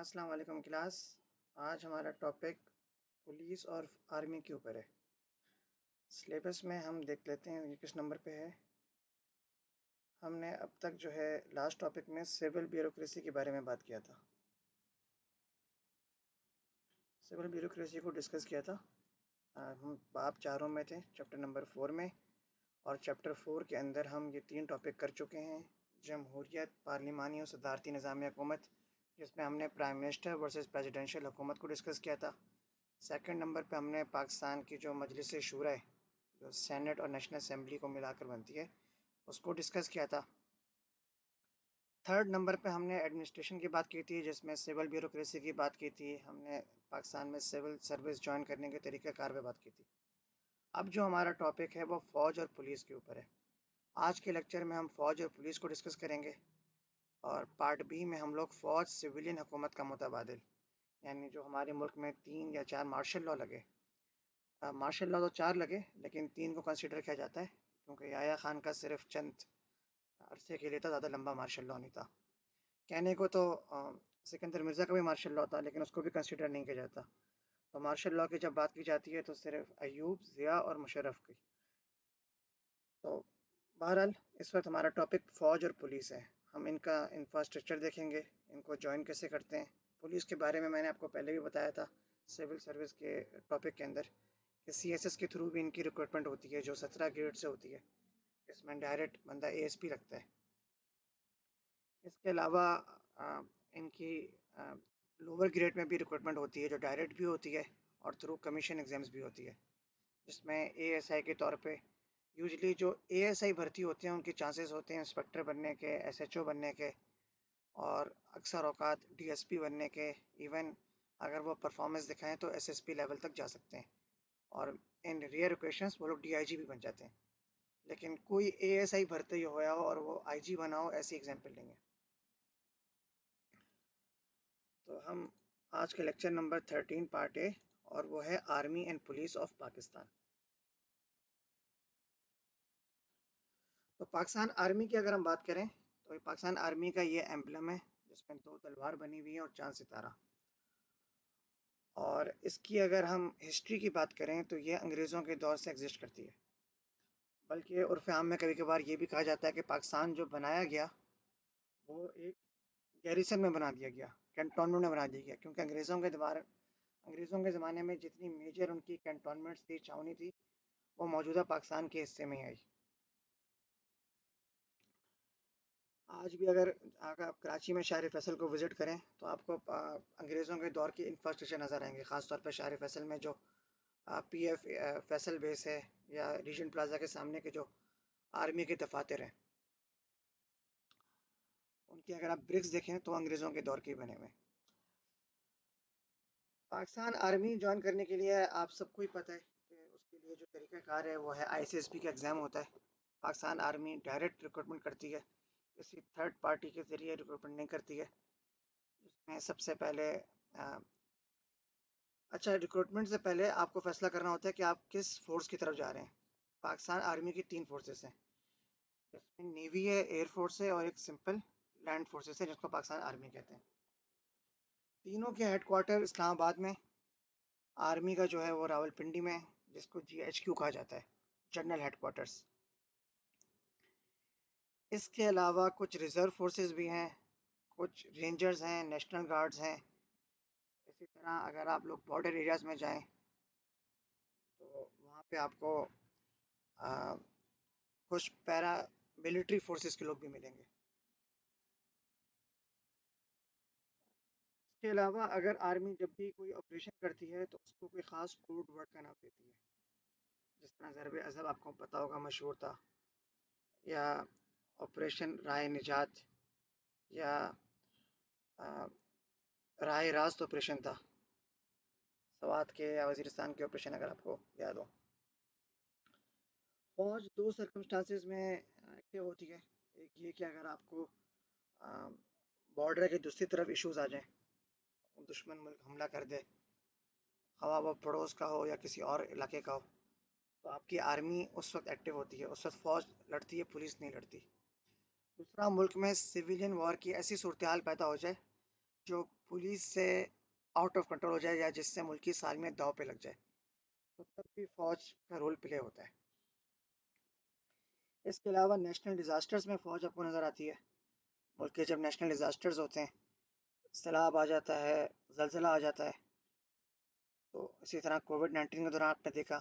अस्सलाम वालेकुम क्लास। आज हमारा टॉपिक पुलिस और आर्मी के ऊपर है। सिलेबस में हम देख लेते हैं ये किस नंबर पे है। हमने अब तक जो है लास्ट टॉपिक में सिविल ब्यूरोक्रेसी के बारे में बात किया था। सिविल ब्यूरोक्रेसी को डिस्कस किया था। हम बाब 4 में थे, चैप्टर नंबर 4 में। और चैप्टर 4 के अंदर हम ये 3 टॉपिक कर चुके हैं। जमहूरियत, पार्लिमानी और सदारती निज़ाम हुकूमत, जिसमें हमने प्राइम मिनिस्टर वर्सेस प्रेसिडेंशियल हुकूमत को डिस्कस किया था। सेकंड नंबर पे हमने पाकिस्तान की जो मजलिस शूरा है, जो सेनेट और नेशनल असेंबली को मिलाकर बनती है, उसको डिस्कस किया था। थर्ड नंबर पे हमने एडमिनिस्ट्रेशन की बात की थी, जिसमें सिविल ब्यूरोक्रेसी की बात की थी। हमने पाकिस्तान में सिविल सर्विस ज्वाइन करने के तरीक़ाकार पे बात की थी। अब जो हमारा टॉपिक है वो फ़ौज और पुलिस के ऊपर है। आज के लेक्चर में हम फ़ौज और पुलिस को डिस्कस करेंगे, और पार्ट बी में हम लोग फ़ौज सिविलियन हुकूमत का मुतबादिल, यानी जो हमारे मुल्क में 3 या 4 मार्शल लॉ लगे। मार्शल लॉ तो 4 लगे, लेकिन 3 को कंसिडर किया जाता है, क्योंकि याया खान का सिर्फ चंद अरसे के लिए था, ज़्यादा लंबा मार्शल लॉ नहीं था। कहने को तो सिकंदर मिर्ज़ा का भी मार्शल लॉ था, लेकिन उसको भी कंसिडर नहीं किया जाता। तो मार्शल लॉ की जब बात की जाती है तो सिर्फ अयूब, ज़िया और मुशर्रफ की। तो बहरहाल इस वक्त हमारा टॉपिक फ़ौज और पुलिस है। हम इनका इंफ्रास्ट्रक्चर देखेंगे, इनको ज्वाइन कैसे करते हैं। पुलिस के बारे में मैंने आपको पहले भी बताया था सिविल सर्विस के टॉपिक के अंदर, कि CSS के थ्रू भी इनकी रिक्रूटमेंट होती है, जो 17 ग्रेड से होती है। इसमें डायरेक्ट बंदा ASP लगता है। इसके अलावा इनकी लोअर ग्रेड में भी रिक्रूटमेंट होती है, जो डायरेक्ट भी होती है और थ्रू कमीशन एग्ज़ाम्स भी होती है, जिसमें ASI के तौर पे यूजली जो ASI भर्ती होते हैं उनके चांसेस होते हैं इंस्पेक्टर बनने के, SHO बनने के, और अक्सर औकात DSP बनने के। इवन अगर वो परफॉर्मेंस दिखाएं तो SSP लेवल तक जा सकते हैं, और इन रेयर ओकेशंस वो लोग DIG भी बन जाते हैं। लेकिन कोई ASI भर्ती होया हो और वो IG बना हो, ऐसी एग्जाम्पल नहीं है। तो हम आज के लेक्चर नंबर 13 पार्ट ए, और वो है army and police of Pakistan. तो पाकिस्तान आर्मी की अगर हम बात करें तो पाकिस्तान आर्मी का ये एम्बलम है, जिसमें 2 तलवार बनी हुई है और चांद सितारा। और इसकी अगर हम हिस्ट्री की बात करें तो ये अंग्रेज़ों के दौर से एग्जिस्ट करती है। बल्कि उर्फ़ आम में कभी कभार ये भी कहा जाता है कि पाकिस्तान जो बनाया गया वो एक गैरिसन में बना दिया गया, कैंटोनमेंट में बना दिया गया, क्योंकि अंग्रेज़ों के ज़माने में जितनी मेजर उनकी कैंटोनमेंट्स थी, छावनी थी, वो मौजूदा पाकिस्तान के हिस्से में ही आई। आज भी अगर आप कराची में शार फैसल को विज़िट करें तो आपको अंग्रेज़ों के दौर की इंफ्रास्ट्रक्चर नज़र आएंगे, ख़ासतौर पर शार फैसल में जो PF फैसल बेस है, या रीजन प्लाजा के सामने के जो आर्मी के दफातर हैं, उनके अगर आप ब्रिक्स देखें तो अंग्रेज़ों के दौर के बने हुए। पाकिस्तान आर्मी ज्वाइन करने के लिए आप सबको ही पता है कि उसके लिए जो तरीक़ाकार है वो है ICSP का एग्ज़ाम होता है। पाकिस्तान आर्मी डायरेक्ट रिक्रूटमेंट करती है, किसी थर्ड पार्टी के ज़रिए रिक्रूटमेंट नहीं करती है। इसमें सबसे पहले अच्छा, रिक्रूटमेंट से पहले आपको फैसला करना होता है कि आप किस फोर्स की तरफ जा रहे हैं। पाकिस्तान आर्मी की 3 फोर्सेस हैं, इसमें नेवी है, एयर फोर्स है, और एक सिंपल लैंड फोर्सेस है, जिसको पाकिस्तान आर्मी कहते हैं। तीनों के हेडक्वार्टर इस्लामाबाद में। आर्मी का जो है वो रावलपिंडी में, जिसको GHQ कहा जाता है, जनरल हेडक्वार्टर्स। इसके अलावा कुछ रिज़र्व फोर्सेस भी हैं, कुछ रेंजर्स हैं, नेशनल गार्ड्स हैं। इसी तरह अगर आप लोग बॉर्डर एरियाज़ में जाएं तो वहाँ पे आपको आ, कुछ पैरा मिलिट्री फोर्सेस के लोग भी मिलेंगे। इसके अलावा अगर आर्मी जब भी कोई ऑपरेशन करती है तो उसको कोई ख़ास कोड वर्ड का नाम देती है, जिस तरह ज़रब अज़ब आपको पता होगा, मशहूर था, या ऑपरेशन राय निजात, या राय रास्त ऑपरेशन था, सवात के या वजीरिस्तान के ऑपरेशन अगर आपको याद हो। फौज 2 सर्कमस्टांसिस में एक्टिव होती है। एक ये कि अगर आपको बॉर्डर के दूसरी तरफ इश्यूज आ जाएं, दुश्मन मुल्क हमला कर दे, खवा वो पड़ोस का हो या किसी और इलाके का हो, तो आपकी आर्मी उस वक्त एक्टिव होती है, उस वक्त फ़ौज लड़ती है, पुलिस नहीं लड़ती। दूसरा, मुल्क में सिविलियन वॉर की ऐसी सूरत हाल पैदा हो जाए जो पुलिस से आउट ऑफ कंट्रोल हो जाए या जिससे मुल्क की सालमियत दांव पे लग जाए, तो तब भी फ़ौज का रोल प्ले होता है। इसके अलावा नेशनल डिज़ास्टर्स में फ़ौज आपको नज़र आती है। मुल्क के जब नेशनल डिज़ास्टर्स होते हैं, सैलाब आ जाता है, ज़लज़ला आ जाता है, तो इसी तरह कोविड-19 के दौरान आपने देखा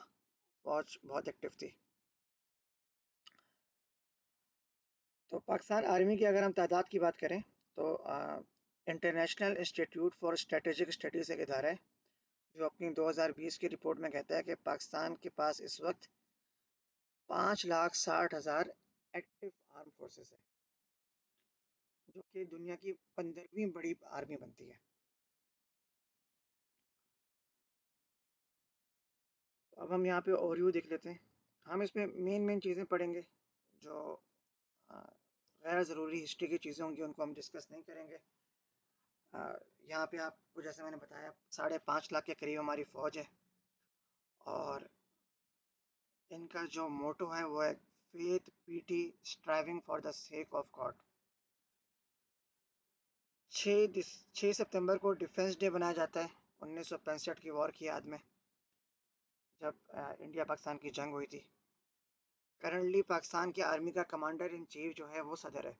फ़ौज बहुत एक्टिव थी। तो पाकिस्तान आर्मी की अगर हम तादाद की बात करें तो international institute for strategic studies एक इदारा है जो अपनी 2020 की रिपोर्ट में कहता है कि पाकिस्तान के पास इस वक्त 5,60,000 एक्टिव आर्म फोर्सेस है, जो कि दुनिया की 15वीं बड़ी आर्मी बनती है। तो अब हम यहाँ पे ओवरव्यू देख लेते हैं। हम इसमें मेन चीज़ें पढ़ेंगे, जो अ, गैर ज़रूरी हिस्ट्री की चीज़ें होंगी उनको हम डिस्कस नहीं करेंगे। यहाँ पे आपको जैसे मैंने बताया 5.5 लाख के करीब हमारी फ़ौज है, और इनका जो मोटो है वो है faith PT striving for the sake of God. 6 सितंबर को डिफेंस डे बनाया जाता है 1965 की वॉर की याद में, जब इंडिया पाकिस्तान की जंग हुई थी। करंटली पाकिस्तान की आर्मी का कमांडर इन चीफ जो है वो सदर है,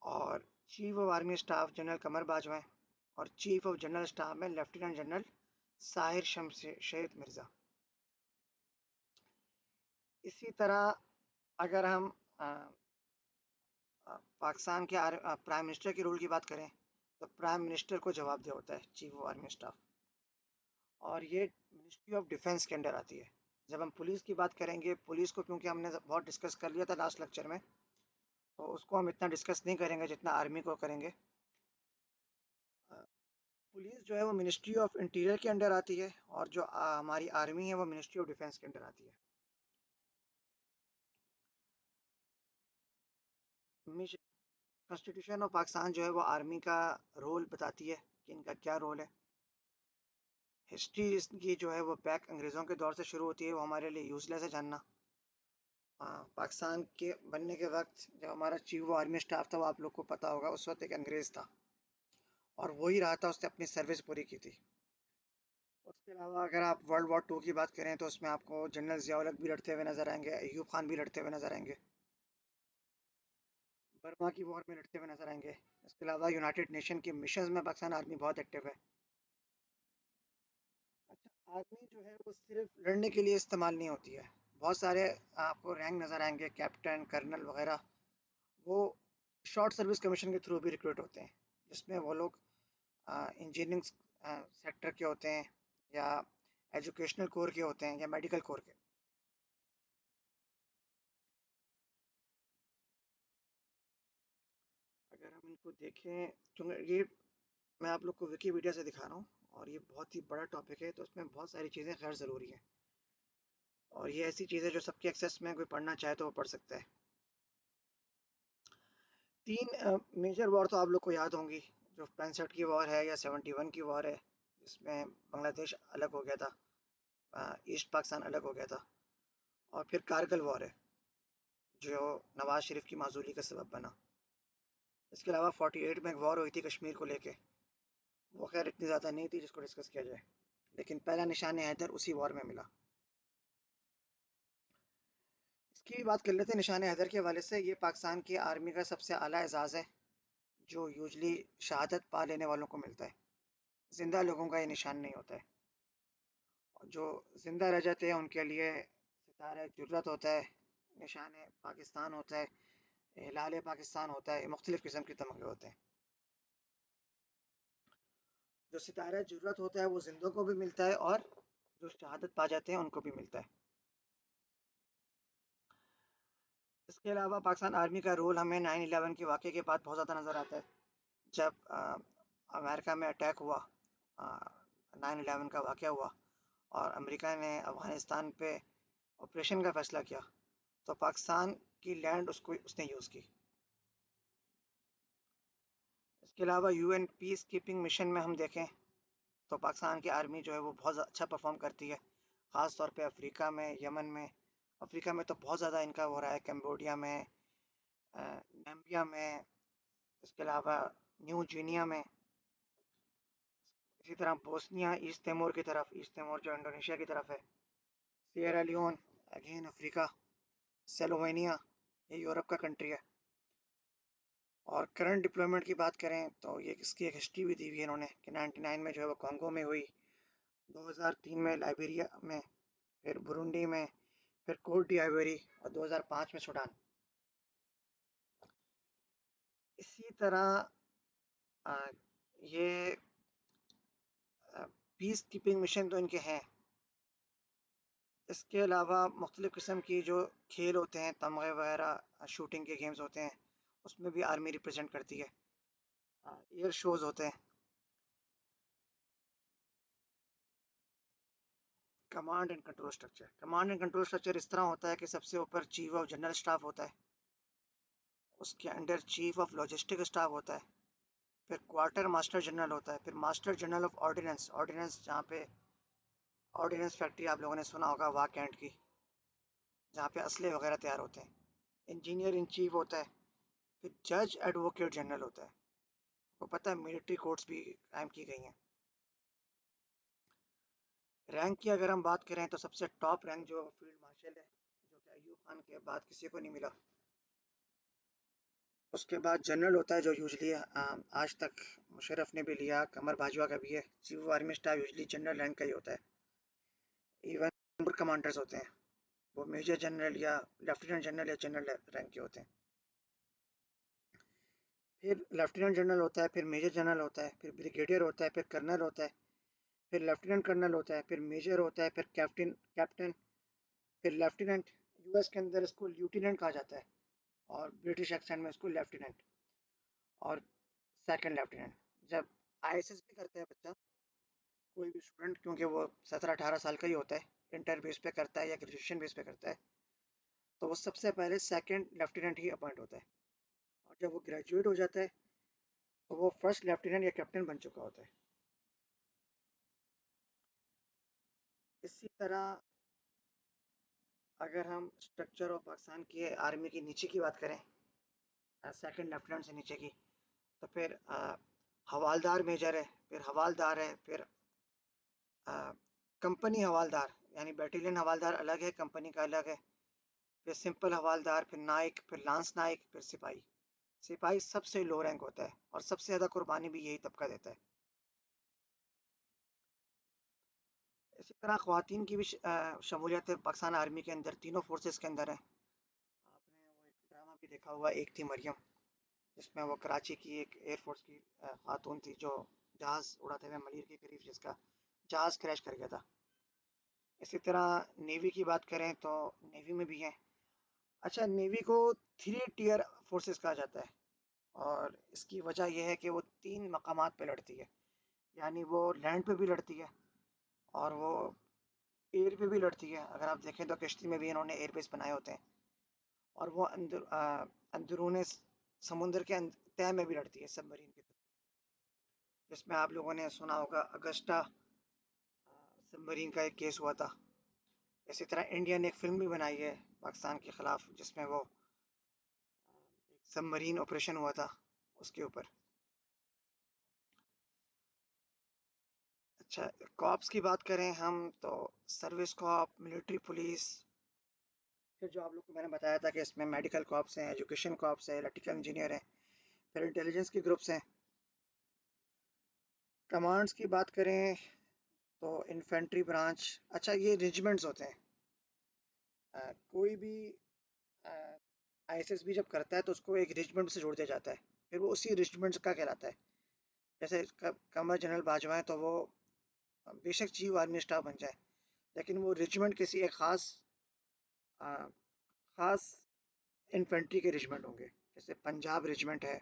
और chief of army staff general Qamar Bajwa हैं, और चीफ ऑफ जनरल स्टाफ में लेफ्टिनेंट जनरल साहिर शमशेद मिर्ज़ा। इसी तरह अगर हम पाकिस्तान के प्राइम मिनिस्टर के रोल की बात करें, तो प्राइम मिनिस्टर को जवाबदेह होता है चीफ ऑफ आर्मी स्टाफ, और ये मिनिस्ट्री ऑफ डिफेंस के अंडर आती है। जब हम पुलिस की बात करेंगे, पुलिस को क्योंकि हमने बहुत डिस्कस कर लिया था लास्ट लेक्चर में, तो उसको हम इतना डिस्कस नहीं करेंगे जितना आर्मी को करेंगे। पुलिस जो है वो मिनिस्ट्री ऑफ इंटीरियर के अंडर आती है, और जो हमारी आर्मी है वो मिनिस्ट्री ऑफ डिफेंस के अंडर आती है। कॉन्स्टिट्यूशन ऑफ पाकिस्तान जो है वो आर्मी का रोल बताती है कि इनका क्या रोल है। हिस्ट्री इसकी जो है वो बैक अंग्रेज़ों के दौर से शुरू होती है, वो हमारे लिए यूज़लेस है जानना। पाकिस्तान के बनने के वक्त जब हमारा चीफ आर्मी स्टाफ था, वो आप लोग को पता होगा, उस वक्त एक अंग्रेज़ था, और वही रहा था, उसने अपनी सर्विस पूरी की थी। उसके अलावा अगर आप वर्ल्ड वॉर 2 की बात करें तो उसमें आपको जनरल ज़िया भी लड़ते हुए नजर आएंगे, अयूब खान भी लड़ते हुए नजर आएंगे, बर्मा की वॉर में लड़ते हुए नजर आएंगे। इसके अलावा यूनाइटेड नेशन की मिशंस में पाकिस्तान आर्मी बहुत एक्टिव है। अच्छा, आर्मी जो है वो सिर्फ लड़ने के लिए इस्तेमाल नहीं होती है। बहुत सारे आपको रैंक नज़र आएंगे, कैप्टन, कर्नल वगैरह, वो शॉर्ट सर्विस कमीशन के थ्रू भी रिक्रूट होते हैं, जिसमें वो लोग इंजीनियरिंग सेक्टर के होते हैं, या एजुकेशनल कोर के होते हैं, या मेडिकल कोर के। अगर हम इनको देखें, क्योंकि ये मैं आप लोग को विकीपीडिया से दिखा रहा हूँ, और ये बहुत ही बड़ा टॉपिक है, तो इसमें बहुत सारी चीज़ें गैर ज़रूरी हैं, और ये ऐसी चीज़ है जो सबके एक्सेस में कोई पढ़ना चाहे तो वो पढ़ सकता है। 3 मेजर वॉर तो आप लोग को याद होंगी, जो 65 की वॉर है या 71 की वॉर है, जिसमें बांग्लादेश अलग हो गया था, ईस्ट पाकिस्तान अलग हो गया था, और फिर कारगिल वॉर है जो नवाज शरीफ की माजूली का सबब बना। इसके अलावा 48 में एक वॉर हुई थी कश्मीर को लेके, वो खैर इतनी ज़्यादा नहीं थी जिसको डिस्कस किया जाए, लेकिन पहला निशान हैदर उसी वॉर में मिला। इसकी भी बात कर लेते हैं निशान हैदर के हवाले से। ये पाकिस्तान की आर्मी का सबसे आला एजाज़ है, जो यूजली शहादत पा लेने वालों को मिलता है, जिंदा लोगों का ये निशान नहीं होता है। और जो जिंदा रह जाते हैं उनके लिए सितारा जुर्रत होता है, निशान पाकिस्तान होता है, हिलाल पाकिस्तान होता है, मुख्तलिफ़ किस्म के तमगे होते हैं। जो सितारा जुर्रत होता है वो जिंदों को भी मिलता है, और जो शहादत पा जाते हैं उनको भी मिलता है। इसके अलावा पाकिस्तान आर्मी का रोल हमें 9/11 के वाक़े के बाद बहुत ज़्यादा नज़र आता है। जब अमेरिका में अटैक हुआ, 9/11 का वाक़या हुआ, और अमेरिका ने अफ़गानिस्तान पे ऑपरेशन का फ़ैसला किया, तो पाकिस्तान की लैंड उसको उसने यूज़ की। इसके अलावा यूएन पीस कीपिंग मिशन में हम देखें तो पाकिस्तान की आर्मी जो है वो बहुत अच्छा परफॉर्म करती है, ख़ास तौर पे अफ्रीका में, यमन में। अफ्रीका में तो बहुत ज़्यादा इनका हो रहा है, कम्बोडिया में, नाम्बिया में, इसके अलावा न्यू गिनिया में। इसी तरह बोस्निया ईस्ट तिमोर की तरफ, ईस्ट तिमोर जो इंडोनेशिया की तरफ है, Sierra Leone again Africa, Slovenia ये यूरोप का कंट्री है। और करंट डिप्लॉयमेंट की बात करें तो ये इसकी एक हिस्ट्री भी दी हुई है इन्होंने कि 99 में जो है वो कॉन्गो में हुई, 2003 में लाइबेरिया में, फिर बुरुंडी में, फिर कोट डी आइवरी और 2005 में सूडान। इसी तरह आ, ये पीस कीपिंग मिशन तो इनके हैं। इसके अलावा मुख्तलिफ़ किस्म की जो खेल होते हैं, तमगे वगैरह शूटिंग के गेम्स होते हैं, उसमें भी आर्मी रिप्रेजेंट करती है। एयर शोज़ होते हैं। Command and control structure, command and control structure इस तरह होता है कि सबसे ऊपर चीफ ऑफ जनरल स्टाफ होता है, उसके under chief of logistic staff होता है, फिर क्वार्टर मास्टर जनरल होता है, फिर master general of ordnance, ordnance जहाँ पे ऑर्डिनेंस फैक्ट्री आप लोगों ने सुना होगा वाह कैंट की, जहाँ पे असले वगैरह तैयार होते हैं। इंजीनियर इन चीफ होता है, फिर जज एडवोकेट जनरल होता है। वो पता है मिलिट्री कोर्ट्स भी कायम की गई हैं। रैंक की अगर हम बात करें तो सबसे टॉप रैंक जो फील्ड मार्शल है, जो कि अयूब खान के बाद किसी को नहीं मिला। उसके बाद जनरल होता है जो यूजली आज तक मुशर्रफ ने भी लिया, कमर बाजवा का भी है। Chief army staff usually general rank का ही होता है। इवन कमांडर्स होते हैं वो मेजर जनरल या लेफ्टिनेंट जनरल या जनरल रैंक के होते हैं। फिर लेफ्टिनेंट जनरल होता है, फिर मेजर जनरल होता है, फिर ब्रिगेडियर होता है, फिर कर्नल होता है, फिर लेफ्टिनेंट कर्नल होता है, फिर मेजर होता है, फिर कैप्टन कैप्टन, फिर लेफ्टिनेंट। यूएस के अंदर इसको ल्यूटिनेंट कहा जाता है और ब्रिटिश एक्सेंट में इसको लेफ्टिनेंट और सेकंड लेफ्टिनेंट। जब आईएसएस भी करता है बच्चा, कोई भी स्टूडेंट, क्योंकि वो 17-18 साल का ही होता है, इंटर बेस पे करता है या ग्रेजुएशन बेस पे करता है, तो वो सबसे पहले सेकंड लेफ्टिनेंट ही अपॉइंट होता है। और जब वो ग्रेजुएट हो जाता है तो वो फर्स्ट लेफ्टिनेंट या कैप्टन बन चुका होता है। इसी तरह अगर हम स्ट्रक्चर ऑफ पाकिस्तान की आर्मी की नीचे की बात करें, सेकंड लेफ्टिनेंट से नीचे की, तो फिर हवालदार मेजर है, फिर हवालदार है, फिर कंपनी हवालदार यानी बैटेलियन हवालदार अलग है, कंपनी का अलग है, फिर सिंपल हवालदार, फिर नाइक, फिर लांस नाइक, फिर सिपाही। सिपाही सबसे लो रैंक होता है और सबसे ज़्यादा कुर्बानी भी यही तबका देता है। इसी तरह ख़वातीन की भी शमूलियत पाकिस्तान आर्मी के अंदर तीनों फोर्सेस के अंदर है। आपने वो एक ड्रामा भी देखा हुआ एक थी मरियम, जिसमें वो कराची की एक एयरफोर्स की खातून थी जो जहाज़ उड़ाते हुए मलिर के करीब जिसका जहाज़ क्रैश कर गया था। इसी तरह नेवी की बात करें तो नेवी में भी है। अच्छा, नेवी को 3 टियर फोर्सेस कहा जाता है और इसकी वजह यह है कि वो 3 मकामात पे लड़ती है। यानी वो लैंड पे भी लड़ती है और वो एयर पे भी लड़ती है। अगर आप देखें तो कश्ती में भी इन्होंने एयरबेस बनाए होते हैं। और वो अंदरूने समुंदर के तह में भी लड़ती है सबमरीन की तरह, जिसमें आप लोगों ने सुना होगा अगस्टा सबमरीन का एक केस हुआ था। इसी तरह इंडिया ने एक फिल्म भी बनाई है पाकिस्तान के ख़िलाफ़, जिसमें वो एक सबमरीन ऑपरेशन हुआ था उसके ऊपर। अच्छा, कॉप्स की बात करें हम तो सर्विस कॉप, मिलिट्री पुलिस, फिर जो आप लोग को मैंने बताया था कि इसमें मेडिकल कॉप्स हैं, एजुकेशन कॉप्स है, इलेक्ट्रिकल इंजीनियर हैं, फिर इंटेलिजेंस के ग्रुप्स हैं। कमांड्स की बात करें तो इन्फेंट्री ब्रांच, अच्छा ये रेजिमेंट्स होते हैं। कोई भी आईएसएस भी जब करता है तो उसको एक रेजिमेंट से जोड़ दिया जाता है, फिर वो उसी रेजिमेंट का कहलाता है। जैसे कमर जनरल बाजवा है तो वो बेशक चीफ आर्मी स्टाफ बन जाए, लेकिन वो रेजिमेंट किसी एक खास इन्फेंट्री के रेजिमेंट होंगे। जैसे पंजाब रेजिमेंट है,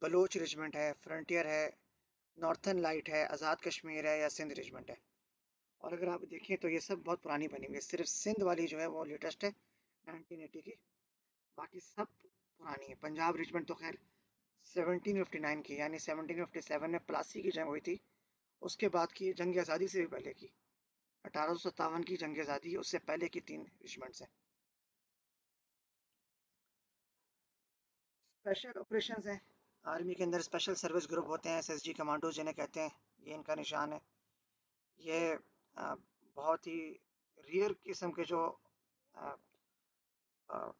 बलोच रेजिमेंट है, फ्रंटियर है, नॉर्थन लाइट है, आज़ाद कश्मीर है या सिंध रेजिमेंट है। और अगर आप देखें तो ये सब बहुत पुरानी बनी हुई है, सिर्फ सिंध वाली जो है वो लेटेस्ट है 1980 की, बाकी सब पुरानी है। पंजाब रेजिमेंट तो खैर 1759 की, यानी 1757 में प्लासी की जंग हुई थी, उसके बाद की जंग आज़ादी से भी पहले की 1857 की जंग आज़ादी, उससे पहले की 3 रेजिमेंट्स हैं। स्पेशल ऑपरेशंस हैं, आर्मी के अंदर स्पेशल सर्विस ग्रुप होते हैं, एसएसजी कमांडोज जिन्हें कहते हैं। ये इनका निशान है। ये बहुत ही रेयर किस्म के जो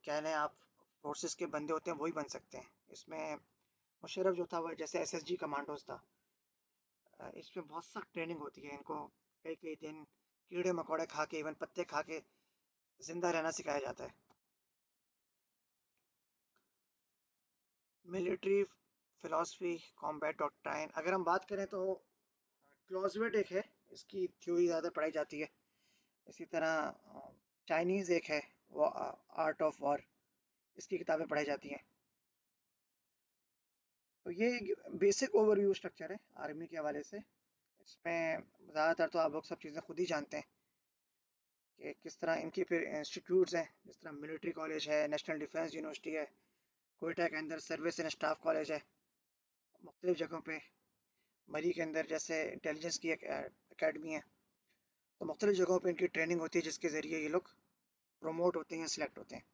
कह लें आप फोर्सेस के बंदे होते हैं वही बन सकते हैं। इसमें मुशर्रफ जो था वो जैसे एसएसजी कमांडोज था। इसमें बहुत सख्त ट्रेनिंग होती है इनको, कई कई दिन कीड़े मकोड़े खा के, इवन पत्ते खा के जिंदा रहना सिखाया जाता है। मिलिट्री फिलॉसफी कॉम्बैट डॉक्ट्राइन अगर हम बात करें तो क्लॉजवेट एक है, इसकी थ्योरी ज़्यादा पढ़ाई जाती है। इसी तरह चाइनीज़ एक है, वो आर्ट ऑफ वॉर, इसकी किताबें पढ़ाई जाती हैं। तो ये बेसिक ओवरव्यू स्ट्रक्चर है आर्मी के हवाले से। इसमें ज़्यादातर तो आप लोग सब चीज़ें खुद ही जानते हैं कि किस तरह इनकी फिर इंस्टीट्यूट्स हैं, जिस तरह मिलिट्री कॉलेज है, नेशनल डिफेंस यूनिवर्सिटी है, कोयटा के अंदर सर्विस एंड स्टाफ कॉलेज है, मुख्तलिफ जगहों पे मरी के अंदर जैसे इंटेलिजेंस की एक अकेडमी है। तो मुख्तलिफ जगहों पे इनकी ट्रेनिंग होती है जिसके ज़रिए ये लोग प्रमोट होते हैं, सिलेक्ट होते हैं।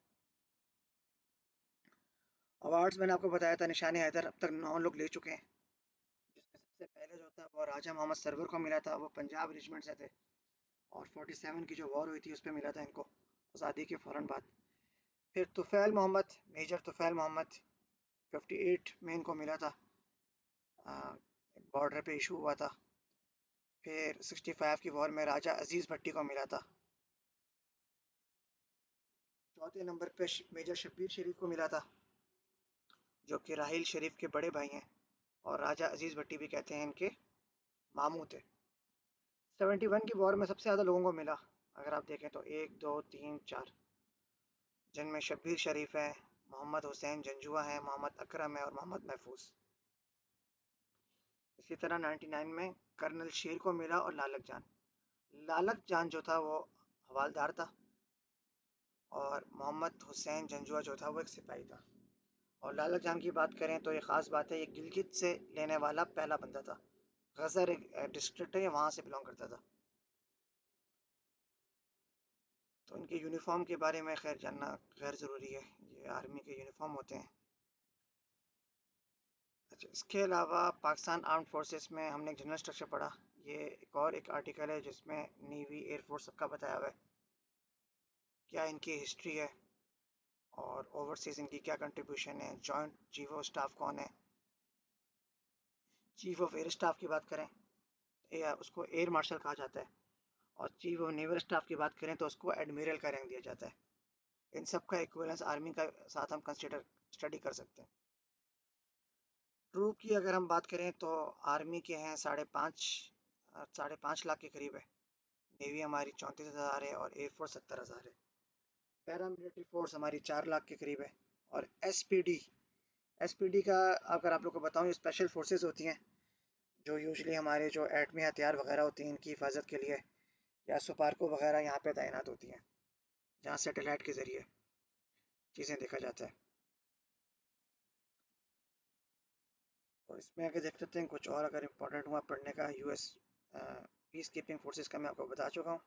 अवार्ड्स मैंने आपको बताया था, निशान हैदर अब तक 9 लोग ले चुके हैं, जिसमें सबसे पहले जो था वो राजा मोहम्मद सरवर को मिला था, वो पंजाब रेजिमेंट से थे, और 47 की जो वॉर हुई थी उस पर मिला था इनको, आज़ादी के फ़ौरन बाद। फिर तुफ़ैल मोहम्मद, मेजर तुफ़ैल मोहम्मद 58 में इनको मिला था, बॉर्डर पे इशू हुआ था। फिर 65 की वॉर में राजा अजीज़ भट्टी को मिला था। चौथे नंबर पे मेजर शब्बीर शरीफ को मिला था, जो कि राहिल शरीफ के बड़े भाई हैं, और राजा अजीज़ भट्टी भी कहते हैं इनके मामू थे। 71 की वॉर में सबसे ज़्यादा लोगों को मिला, अगर आप देखें तो 1 2 3 4, जिनमें शब्बीर शरीफ है, मोहम्मद हुसैन जंजुआ है, मोहम्मद अकरम है और मोहम्मद महफूज। इसी तरह 99 में कर्नल शेर को मिला, और लालक जान जो था वो हवालदार था, और मोहम्मद हुसैन जंजुआ जो था वो एक सिपाही था। और लालक जान की बात करें तो ये ख़ास बात है, ये गिलगित से लेने वाला पहला बंदा था। गज़र एक डिस्ट्रिक्ट है, वहाँ से बिलोंग करता था। तो इनके यूनिफॉर्म के बारे में खैर जानना गैर ज़रूरी है, ये आर्मी के यूनिफॉर्म होते हैं। अच्छा, इसके अलावा पाकिस्तान आर्म्ड फोर्सेस में हमने एक जनरल स्ट्रक्चर पढ़ा। ये एक आर्टिकल है जिसमें नेवी एयरफोर्स सबका बताया हुआ है, क्या इनकी हिस्ट्री है और ओवरसीज इनकी क्या कंट्रीब्यूशन है, जॉइंट चीफ ऑफ स्टाफ कौन है। चीफ ऑफ एयर स्टाफ की बात करें या उसको एयर मार्शल कहा जाता है, और चीफ ऑफ नेवल स्टाफ की बात करें तो उसको एडमिरल का रैंक दिया जाता है। इन सब का इक्विवेलेंस आर्मी का साथ हम स्टडी कर सकते हैं। ट्रूप की अगर हम बात करें तो आर्मी के हैं 5.5 लाख के करीब है। नेवी हमारी 34,000 है, और एयरफोर्स 70,000 है। पैरा मिलिट्री फोर्स हमारी 4 लाख के करीब है। और एसपीडी का अगर आप लोग को बताऊं, ये स्पेशल फोर्सेस होती हैं जो यूजली हमारे जो एटमी हथियार वगैरह होती हैं इनकी हिफाजत के लिए, या सुपार्को वगैरह यहाँ पे तैनात होती हैं, जहाँ सेटेलाइट के ज़रिए चीज़ें देखा जाता है। और इसमें अगर देख सकते हैं कुछ और अगर इम्पोर्टेंट हुआ पढ़ने का, यूएस पीस कीपिंग फोर्सेस का मैं आपको बता चुका हूँ।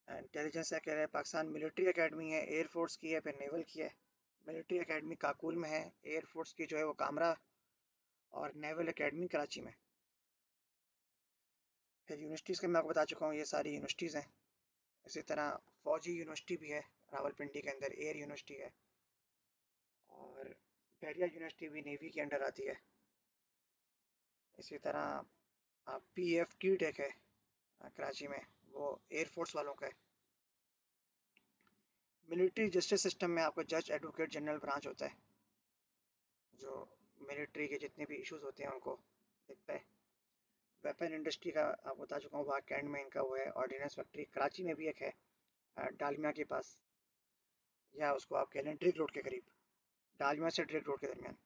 इंटेलिजेंस है, कह रहे हैं पाकिस्तान मिलिट्री एकेडमी है, एयरफोर्स की है, फिर नेवल की है। मिलिट्री एकेडमी काकुल में है, एयरफोर्स की जो है वो कामरा, और नेवल एकेडमी कराची में। फिर यूनिवर्सिटीज़ का मैं आपको बता चुका हूँ, ये सारी यूनिवर्सिटीज़ हैं। इसी तरह फौजी यूनिवर्सिटी भी है रावलपिंडी के अंदर, एयर यूनिवर्सिटी है, और बैरिया यूनिवर्सिटी भी नेवी के अंडर आती है। इसी तरह पीएफ टेक है कराची में, वो एयरफोर्स वालों का है। मिलिट्री जस्टिस सिस्टम में आपको जज एडवोकेट जनरल ब्रांच होता है, जो मिलिट्री के जितने भी इश्यूज होते हैं उनको देखता है। वेपन इंडस्ट्री का आपको बता चुका हूँ, वहाँ कैंट में इनका वो है। ऑर्डिनेंस फैक्ट्री कराची में भी एक है, डालमिया के पास, या उसको आप कह लें ड्रिग रोड के करीब, डालमिया से ड्रिग रोड के दरमियान।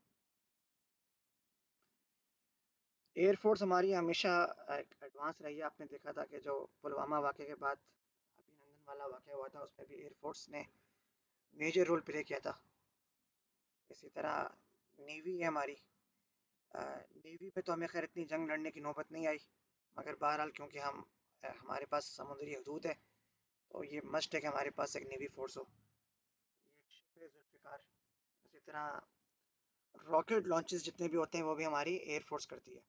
एयरफोर्स हमारी हमेशा एडवांस रही है। आपने देखा था कि जो पुलवामा वाक़े के बाद अभिनंदन वाला वाक़या हुआ था, उसमें भी एयरफोर्स ने मेजर रोल प्ले किया था। इसी तरह नेवी है हमारी, नेवी में तो हमें खैर इतनी जंग लड़ने की नौबत नहीं आई, मगर बहरहाल क्योंकि हमारे पास समुद्री हदूद है, तो ये मस्ट है कि हमारे पास एक नेवी फोर्स हो। ये एक शिप है जुल्फ़िकार। इसी तरह रॉकेट लॉन्चेस जितने भी होते हैं वो भी हमारी एयर फोर्स करती है।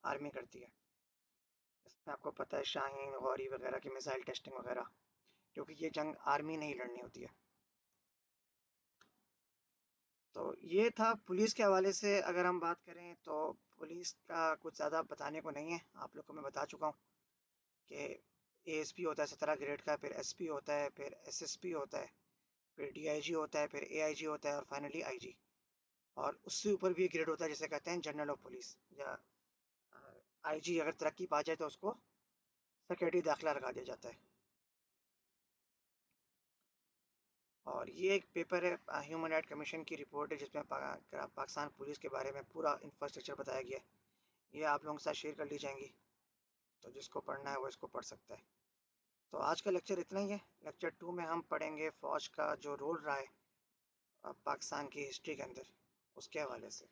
आर्मी करती है। इसमें आपको पता है शाहीन, गौरी वगैरह की मिसाइल टेस्टिंग वगैरह, क्योंकि ये जंग आर्मी नहीं लड़नी होती है। तो ये था पुलिस के हवाले से। अगर हम बात करें तो पुलिस का कुछ ज़्यादा बताने को नहीं है, आप लोग को मैं बता चुका हूँ कि एएसपी होता है 17 ग्रेड का, फिर एसपी होता है, फिर एसएसपी होता है, फिर डीआईजी होता है, फिर एआईजी होता है और फाइनली आईजी। और उससे ऊपर भी ग्रेड होता है जिसे कहते हैं जनरल ऑफ पुलिस, या आईजी अगर तरक्की पा जाए तो उसको सिक्योरिटी दाखिला लगा दिया जाता है। और ये एक पेपर है, ह्यूमन राइट कमीशन की रिपोर्ट है, जिसमें पाकिस्तान पुलिस के बारे में पूरा इंफ्रास्ट्रक्चर बताया गया है। ये आप लोगों के साथ शेयर कर ली जाएंगी, तो जिसको पढ़ना है वो इसको पढ़ सकता है। तो आज का लेक्चर इतना ही है। लेक्चर 2 में हम पढ़ेंगे फ़ौज का जो रोल रहा है पाकिस्तान की हिस्ट्री के अंदर, उसके हवाले से।